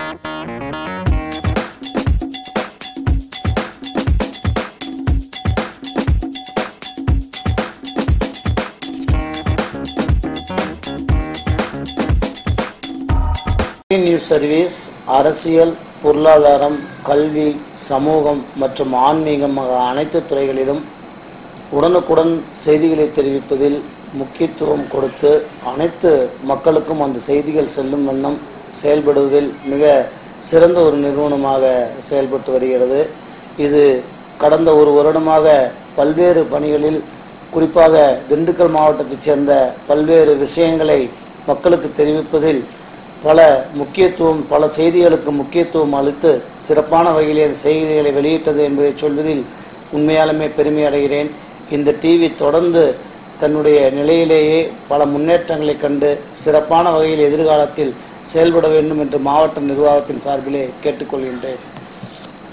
News service அரசியல், பொருளாதாரம், கல்வி, சமூகம் மற்றும் ஆன்மீகம் அனைத்து துறைகளிலும் உடனுக்குடன் செய்திகளை தெரிவிப்பதில் முக்கியத்துவம் கொடுத்து அனைத்து மக்களுக்கும் அந்த செய்திகள் செல்லும் வண்ணம் செயல்படுவதில் மிக சிறந்த ஒரு நிறுவனமாக செயல்பட்டு வருகிறது. இது கடந்த ஒரு வருடமாக பல்வேறு பணிகளில், குறிப்பாக திண்டுக்கல் மாவட்டத்தைச் சேர்ந்த பல்வேறு விஷயங்களை மக்களுக்கு தெரிவிப்பதில் பல செய்திகளுக்கு முக்கியத்துவம் அளித்து சிறப்பான வகையிலே செய்திகளை வெளியிட்டது என்பதை சொல்வதில் உண்மையாலுமே பெருமை அடைகிறேன். இந்த டிவி தொடர்ந்து தன்னுடைய நிலையிலேயே பல முன்னேற்றங்களை கண்டு சிறப்பான வகையில் எதிர்காலத்தில் செயல்பட வேண்டும் என்று மாவட்ட நிர்வாகத்தின் சார்பிலே கேட்டுக்கொள்கின்றேன்.